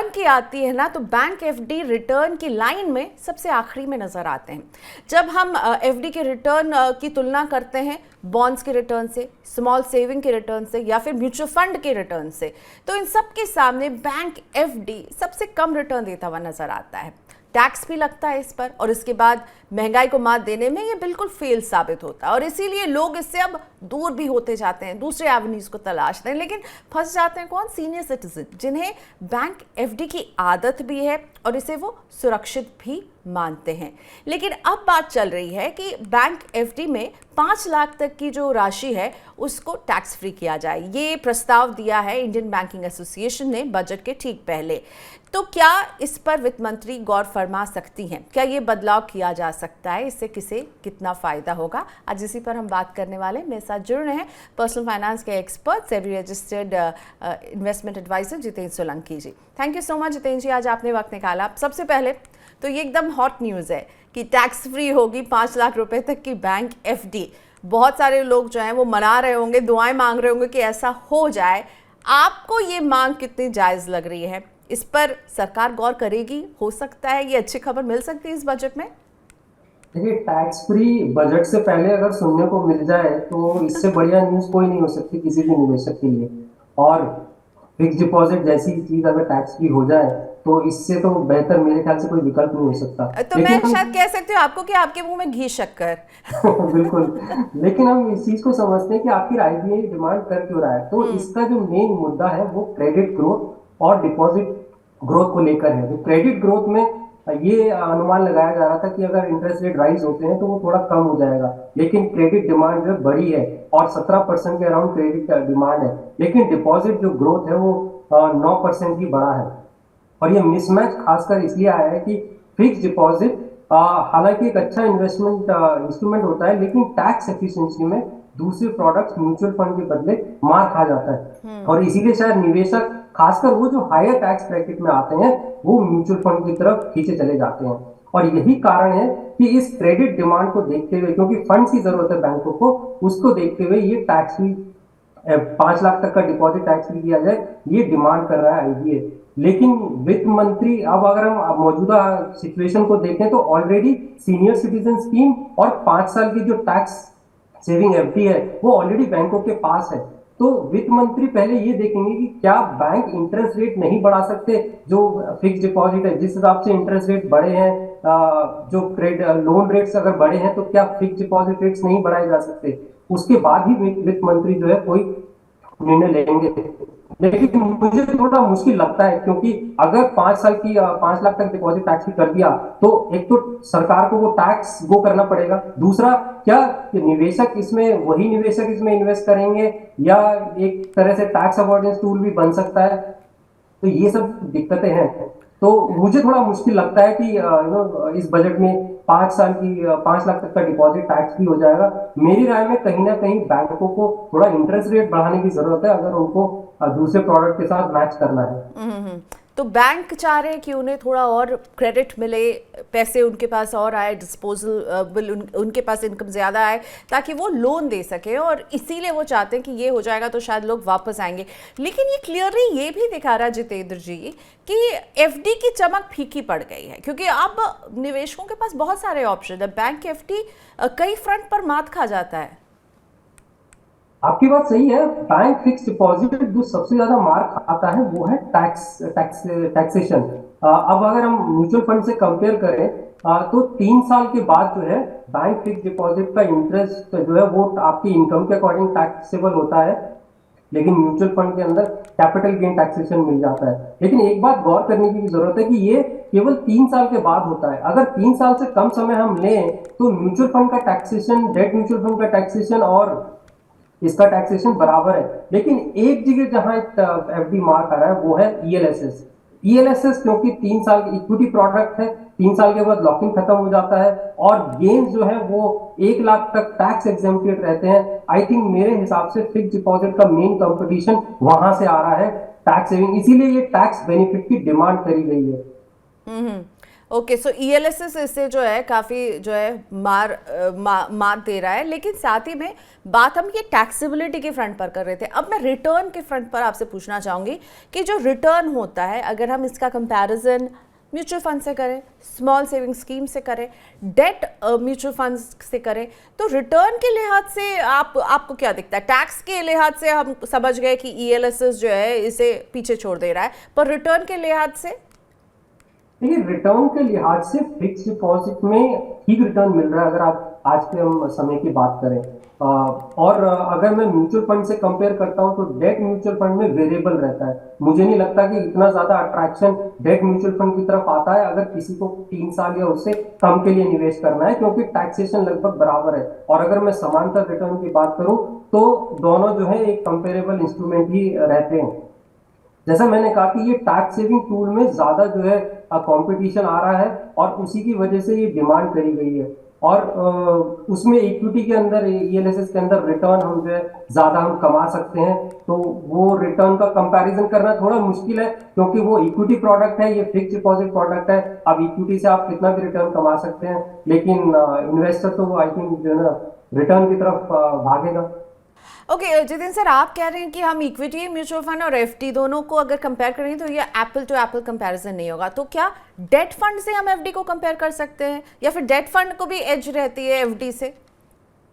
Return की आती है ना, तो बैंक एफडी रिटर्न की लाइन में सबसे आखिरी में नजर आते हैं। जब हम एफडी के रिटर्न की तुलना करते हैं बॉन्ड्स के रिटर्न से, स्मॉल सेविंग के रिटर्न से या फिर म्यूचुअल फंड के रिटर्न से, तो इन सब के सामने बैंक एफडी सबसे कम रिटर्न देता हुआ नजर आता है। टैक्स भी लगता है इस पर, और इसके बाद महंगाई को मात देने में ये बिल्कुल फेल साबित होता है, और इसीलिए लोग इससे अब दूर भी होते जाते हैं, दूसरे एवेन्यूज को तलाशते हैं। लेकिन फंस जाते हैं कौन? सीनियर सिटीजन, जिन्हें बैंक एफडी की आदत भी है और इसे वो सुरक्षित भी मानते हैं। लेकिन अब बात चल रही है कि बैंक एफडी में 5 लाख तक की जो राशि है उसको टैक्स फ्री किया जाए। ये प्रस्ताव दिया है इंडियन बैंकिंग एसोसिएशन ने बजट के ठीक पहले। तो क्या इस पर वित्त मंत्री गौर फरमा सकती हैं? क्या ये बदलाव किया जा सकता है? इससे किसे कितना फायदा होगा? आज इसी पर हम बात करने वाले। मेरे साथ जुड़ रहे हैं पर्सनल फाइनेंस के expert, SEBI registered investment adviser Jitendra Solanki ji. Thank you so much Jitendra ji, आज आपने वक्त निकाला। सबसे पहले तो ये एकदम हॉट न्यूज़ है कि टैक्स फ्री होगी 5 लाख रुपए तक की बैंक एफडी। बहुत सारे लोग जो हैं वो मना रहे होंगे, दुआएं मांग रहे होंगे कि ऐसा हो जाए। आपको ये मांग कितनी जायज़ लग रही है? इस पर सरकार गौर करेगी? हो सकता है ये अच्छी खबर मिल सकती है इस बजट में? देखिए, टैक्स फ्री बजट से पहले अगर सुनने को मिल जाए तो इससे बढ़िया न्यूज़ कोई नहीं हो सकती किसी भी निवेशक के लिए। और फिक्स डिपॉजिट जैसी चीज अगर टैक्स फ्री हो जाए तो इससे तो बेहतर मेरे ख्याल से कोई विकल्प नहीं हो सकता। तो मैं लेकिन हम शायद कह सकती हूँ आपको कि आपके मुंह में घी शक्कर। बिल्कुल। लेकिन हम इस चीज को समझते हैं कि आखिर आरबीआई डिमांड कर क्यों रहा है। तो इसका जो मेन मुद्दा है वो क्रेडिट ग्रोथ और डिपॉजिट ग्रोथ को लेकर है। जो क्रेडिट ग्रोथ में ये अनुमान लगाया जा रहा था कि अगर इंटरेस्ट रेट राइज होते हैं तो वो थोड़ा कम हो जाएगा, लेकिन क्रेडिट डिमांड जो बढ़ी है और 17% के अराउंड क्रेडिट डिमांड है, लेकिन डिपॉजिट जो ग्रोथ है वो 9% ही बढ़ा है। और ये मिसमैच खासकर इसलिए आया है कि फिक्स डिपॉजिट हालांकि एक अच्छा इन्वेस्टमेंट इंस्ट्रूमेंट होता है, लेकिन टैक्स एफिशिएंसी में दूसरे प्रोडक्ट्स म्यूचुअल फंड के बदले मार खा जाता है। और इसीलिए शायद निवेशक, खासकर वो जो हायर टैक्स ब्रैकेट में आते हैं, वो म्यूचुअल फंड की तरफ खींचे चले जाते हैं। और यही कारण है कि इस क्रेडिट डिमांड को देखते हुए, क्योंकि फंड्स की जरूरत है बैंकों को, उसको देखते हुए ये टैक्स भी 5 लाख तक का डिपॉजिट टैक्स फ्री किया जाए, ये डिमांड कर रहा है आईबीए। लेकिन वित्त मंत्री, अब अगर हम मौजूदा सिचुएशन को देखें तो ऑलरेडी सीनियर सिटीजन स्कीम और 5 साल की जो टैक्स सेविंग एफडी है वो ऑलरेडी बैंकों के पास है। तो वित्त मंत्री पहले ये देखेंगे कि क्या बैंक इंटरेस्ट रेट नहीं बढ़ा सकते। जो फिक्स डिपॉजिट है, जिस हिसाब से इंटरेस्ट रेट बढ़े हैं, जो लोन रेट्स अगर बढ़े हैं, तो क्या फिक्स डिपॉजिट रेट्स नहीं बढ़ाए जा सकते। उसके बाद ही वित्त मंत्री जो है कोई निर्णय लेंगे। लेकिन मुझे थोड़ा मुश्किल लगता है, क्योंकि अगर 5 साल की 5 लाख तक डिपॉजिट टैक्स भी कर दिया तो एक तो सरकार को वो टैक्स वो करना पड़ेगा, दूसरा क्या निवेशक इसमें, वही निवेशक इसमें इन्वेस्ट करेंगे, या एक तरह से टैक्स अवॉइडेंस टूल भी बन सकता है। तो ये सब दिक्कतें हैं। तो मुझे थोड़ा मुश्किल लगता है कि इस बजट में 5 साल की 5 लाख तक का डिपॉजिट टैक्स भी हो जाएगा। मेरी राय में कहीं ना कहीं बैंकों को थोड़ा इंटरेस्ट रेट बढ़ाने की जरूरत है अगर उनको दूसरे प्रोडक्ट के साथ मैच करना है। तो बैंक चाह रहे हैं कि उन्हें थोड़ा और क्रेडिट मिले, पैसे उनके पास और आए, डिस्पोजल उनके पास इनकम ज़्यादा आए ताकि वो लोन दे सके, और इसीलिए वो चाहते हैं कि ये हो जाएगा तो शायद लोग वापस आएंगे। लेकिन ये क्लियरली ये भी दिखा रहा है जितेंद्र जी कि एफडी की चमक फीकी पड़ गई है, क्योंकि अब निवेशकों के पास बहुत सारे ऑप्शन है। बैंक एफडी कई फ्रंट पर मात खा जाता है। आपकी बात सही है। बैंक फिक्स डिपॉजिट जो सबसे ज्यादा मार खाता है वो है टैक्सेशन। अब अगर हम म्यूचुअल फंड से कंपेयर करें तो 3 साल के बाद जो है बैंक फिक्स डिपॉजिट का इंटरेस्ट जो है वो आपकी इनकम के अकॉर्डिंग टैक्सेबल होता है, लेकिन म्यूचुअल फंड के अंदर कैपिटल गेन टैक्सेशन मिल जाता है। लेकिन एक बात गौर करने की भी जरूरत है कि ये केवल 3 साल के बाद होता है। अगर 3 साल से कम समय हम लें तो म्यूचुअल फंड का टैक्सेशन, डेट म्यूचुअल फंड का टैक्सेशन और इसका टैक्सेशन बराबर है। लेकिन एक जगह जहां एफडी मार कर रहा है वो है ईएलएसएस। ईएलएसएस क्योंकि 3 साल की इक्विटी प्रोडक्ट है, 3 साल के बाद लॉकिंग खत्म हो जाता है और गेन्स जो है वो 1 लाख तक टैक्स एग्जेम्प्टेड रहते हैं। आई थिंक मेरे हिसाब से फिक्स डिपॉजिट का मेन कंपटीशन वहां से आ रहा है, टैक्स सेविंग। इसीलिए ये टैक्स बेनिफिट की डिमांड करी गई है। ओके, सो ईएलएसएस इससे जो है काफ़ी जो है मात दे रहा है, लेकिन साथ ही में बात हम ये टैक्सेबिलिटी के फ्रंट पर कर रहे थे। अब मैं रिटर्न के फ्रंट पर आपसे पूछना चाहूँगी कि जो रिटर्न होता है, अगर हम इसका कंपैरिजन म्यूचुअल फंड से करें, स्मॉल सेविंग स्कीम से करें, डेट म्यूचुअल फंड से करें, तो रिटर्न के लिहाज से आपको क्या दिखता है? टैक्स के लिहाज से हम समझ गए कि ईएलएसएस जो है इसे पीछे छोड़ दे रहा है, पर रिटर्न के लिहाज से? देखिए, रिटर्न के लिहाज से फिक्स डिपॉजिट में ठीक रिटर्न मिल रहा है अगर आप आज के हम समय की बात करें। और अगर मैं म्यूचुअल फंड से कंपेयर करता हूं तो डेट म्यूचुअल फंड में वेरिएबल रहता है। मुझे नहीं लगता कि इतना ज्यादा अट्रैक्शन डेट म्यूचुअल फंड की तरफ आता है अगर किसी को 3 साल या उससे कम के लिए निवेश करना है, क्योंकि टैक्सेशन लगभग बराबर है। और अगर मैं समांतर रिटर्न की बात करूं तो दोनों जो है एक कंपेरेबल इंस्ट्रूमेंट ही रहते हैं। जैसा मैंने कहा कि ये टैक्स सेविंग टूल में ज्यादा जो है कंपटीशन आ रहा है और उसी की वजह से ये डिमांड करी गई है। और उसमें इक्विटी के अंदर, ईएलएसएस के अंदर रिटर्न हम जो है ज्यादा हम कमा सकते हैं, तो वो रिटर्न का कंपैरिजन करना थोड़ा मुश्किल है, क्योंकि वो इक्विटी प्रोडक्ट है, ये फिक्स डिपॉजिट प्रोडक्ट है। अब इक्विटी से आप कितना भी रिटर्न कमा सकते हैं, लेकिन इन्वेस्टर तो आई थिंक जो है ना रिटर्न की तरफ भागेगा। ओके, जितिन सर, आप कह रहे हैं कि हम इक्विटी म्यूचुअल फंड और एफडी दोनों को अगर कंपेयर करेंगे तो ये एप्पल टू एप्पल कंपैरिजन नहीं होगा, तो क्या डेट फंड से हम एफडी को कंपेयर कर सकते हैं, या फिर डेट फंड को भी एज रहती है एफडी से?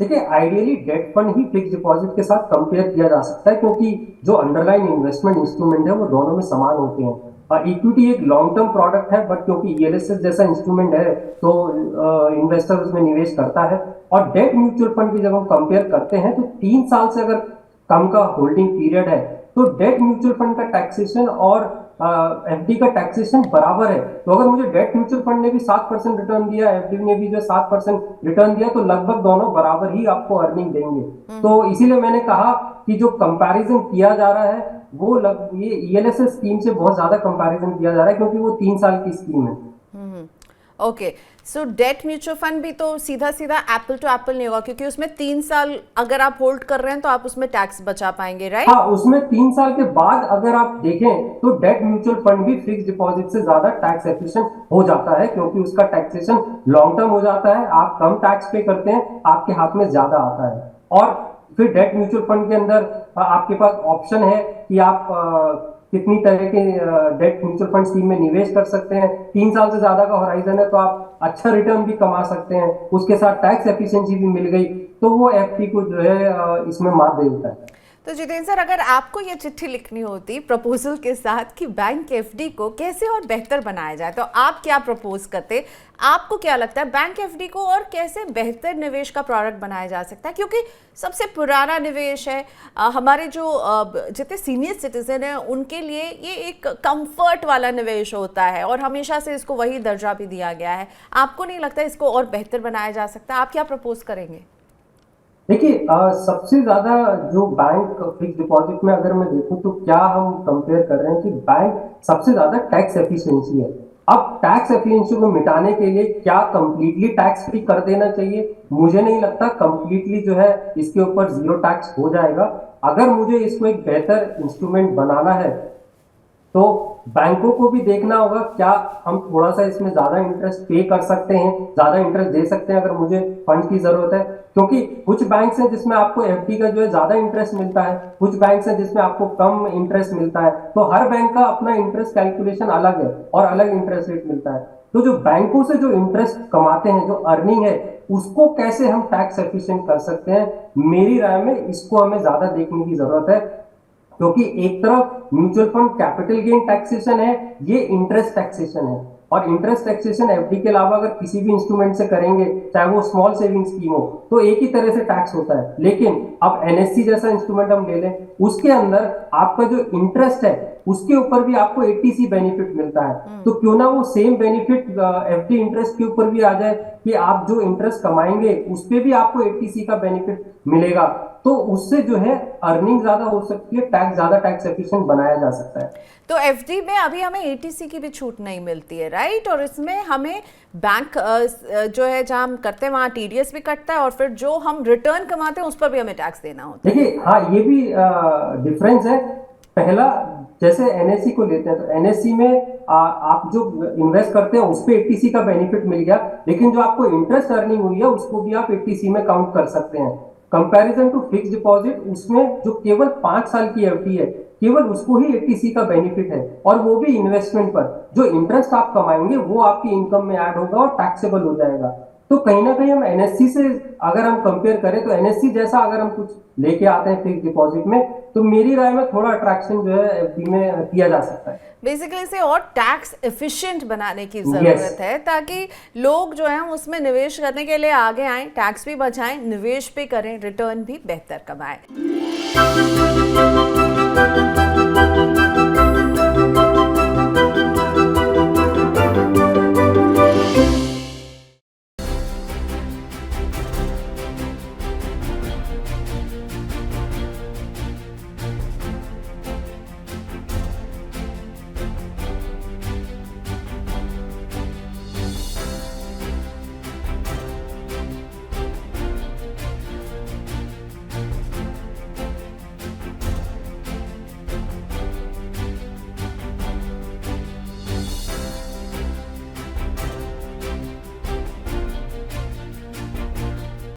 देखिए, आइडियली डेट फंड ही फिक्स डिपॉजिट के साथ कंपेयर किया जा सकता है, क्योंकि जो अंडरलाइन इन्वेस्टमेंट इंस्ट्रूमेंट है वो दोनों में समान होते हैं। इक्विटी एक लॉन्ग टर्म प्रोडक्ट है, बट क्योंकि ईएलएसएस जैसा इंस्ट्रूमेंट है तो इन्वेस्टर उसमें निवेश करता है। और डेट म्यूचुअल फंड की जब हम कंपेयर करते हैं तो 3 साल से अगर कम का होल्डिंग पीरियड है तो डेट म्यूचुअल फंड का टैक्सेशन और एफडी का टैक्सेशन बराबर है। तो अगर मुझे डेट म्यूचुअल फंड ने भी 7% रिटर्न दिया, एफडी ने भी जो 7% रिटर्न दिया, तो लगभग दोनों बराबर ही आपको अर्निंग देंगे। तो इसीलिए मैंने कहा कि जो कंपैरिजन किया जा रहा है वो ये ईएलएसएस स्कीम से बहुत ज्यादा कंपैरिजन किया जा रहा है, क्योंकि वो 3 साल की स्कीम है। ओके, सो डेट म्यूचुअल फंड भी तो सीधा सीधा एप्पल टू एप्पल नहीं होगा, क्योंकि उसमें 3 साल अगर आप होल्ड कर रहे हैं तो आप उसमें टैक्स बचा पाएंगे, राइट? हाँ, उसमें 3 साल के बाद अगर आप देखें तो डेट म्यूचुअल फंड भी फिक्स डिपॉजिट से ज्यादा टैक्स एफिशिएंट हो जाता है, क्योंकि उसका टैक्सेशन लॉन्ग टर्म हो जाता है। आप कम टैक्स पे करते हैं, आपके हाथ में ज्यादा आता है। और फिर डेट म्यूचुअल फंड के अंदर आपके पास ऑप्शन है कि आप कितनी तरह के डेट म्यूचुअल फंड स्कीम में निवेश कर सकते हैं। 3 साल से ज्यादा का होराइजन है तो आप अच्छा रिटर्न भी कमा सकते हैं, उसके साथ टैक्स एफिशिएंसी भी मिल गई, तो वो एफडी को जो है इसमें मात दे देता है। तो जितेंद्र सर, अगर आपको ये चिट्ठी लिखनी होती प्रपोजल के साथ कि बैंक एफडी को कैसे और बेहतर बनाया जाए, तो आप क्या प्रपोज करते? आपको क्या लगता है बैंक एफडी को और कैसे बेहतर निवेश का प्रोडक्ट बनाया जा सकता है? क्योंकि सबसे पुराना निवेश है, हमारे जो जितने सीनियर सिटीजन हैं उनके लिए ये एक कंफर्ट वाला निवेश होता है और हमेशा से इसको वही दर्जा भी दिया गया है। आपको नहीं लगता इसको और बेहतर बनाया जा सकता है? आप क्या प्रपोज करेंगे? देखिए, सबसे ज्यादा जो बैंक फिक्स डिपॉजिट में अगर मैं देखूं तो क्या हम कंपेयर कर रहे हैं कि बैंक सबसे ज्यादा टैक्स एफिशिएंसी है। अब टैक्स एफिशिएंसी को मिटाने के लिए क्या कंप्लीटली टैक्स फ्री कर देना चाहिए? मुझे नहीं लगता कंप्लीटली जो है इसके ऊपर जीरो टैक्स हो जाएगा। अगर मुझे इसको एक बेहतर इंस्ट्रूमेंट बनाना है तो बैंकों को भी देखना होगा क्या हम थोड़ा सा इसमें ज्यादा इंटरेस्ट पे कर सकते हैं, ज्यादा इंटरेस्ट दे सकते हैं अगर मुझे फंड की जरूरत है। क्योंकि कुछ बैंक हैं जिसमें आपको एफडी का जो है ज्यादा इंटरेस्ट मिलता है, कुछ बैंक हैं जिसमें आपको कम इंटरेस्ट मिलता है। तो हर बैंक का अपना इंटरेस्ट कैलकुलेशन अलग है और अलग इंटरेस्ट रेट मिलता है। तो जो बैंकों से जो इंटरेस्ट कमाते हैं, जो अर्निंग है, उसको कैसे हम टैक्स एफिशिएंट कर सकते हैं, मेरी राय में इसको हमें ज्यादा देखने की जरूरत है। क्योंकि एक तरफ mutual fund capital gain taxation है, ये इंटरेस्ट टैक्सेशन है। और इंटरेस्ट टैक्सेशन एफडी के अलावा अगर किसी भी इंस्ट्रूमेंट से करेंगे, चाहे वो स्मॉल सेविंग स्कीम हो, तो एक ही तरह से टैक्स होता है। लेकिन अब एनएससी जैसा इंस्ट्रूमेंट हम ले लें, उसके अंदर आपका जो इंटरेस्ट है उसके ऊपर भी आपको एटीसी बेनिफिट मिलता है। तो क्यों ना वो सेम बेनिफिट एफडी इंटरेस्ट के ऊपर भी आ जाए कि आप जो इंटरेस्ट कमाएंगे उस पर भी आपको एटीसी का बेनिफिट मिलेगा। तो उससे जो है अर्निंग ज्यादा हो सकती है, टैक्स ज्यादा टैक्स एफिशिएंट बनाया जा सकता है। तो एफडी में अभी हमें एटीसी की भी छूट नहीं मिलती है, राइट? और इसमें हमें बैंक जो है जहां हम करते हैं वहां टीडीएस भी कटता है और फिर जो हम रिटर्न कमाते हैं उस पर भी हमें टैक्स देना होता है। देखिए, हाँ, ये भी डिफरेंस है। पहला, जैसे एनएससी को लेते हैं तो एनएससी में आप जो इन्वेस्ट करते हैं उस पे 80C का बेनिफिट मिल गया, लेकिन जो आपको इंटरेस्ट अर्निंग हुई है उसको भी आप 80C में काउंट कर सकते हैं। कंपैरिजन टू फिक्स डिपॉजिट, उसमें जो केवल 5 साल की एफडी है केवल उसको ही 80C का बेनिफिट है, और वो भी इन्वेस्टमेंट पर। जो इंटरेस्ट आप कमाएंगे वो आपकी इनकम में ऐड होगा और टैक्सेबल हो जाएगा। तो कहीं ना कहीं हम एनएससी से अगर हम कंपेयर करें तो एनएससी जैसा अगर हम कुछ लेके आते हैं फिक्स डिपॉजिट में, तो मेरी राय में थोड़ा अट्रैक्शन जो है एफडी में किया जा सकता है। बेसिकली इसे और टैक्स एफिशिएंट बनाने की जरूरत है, ताकि लोग जो हैं उसमें निवेश करने के लिए आगे आएं, टैक्स भी बचाएं, निवेश भी करें, रिटर्न भी बेहतर कमाएं।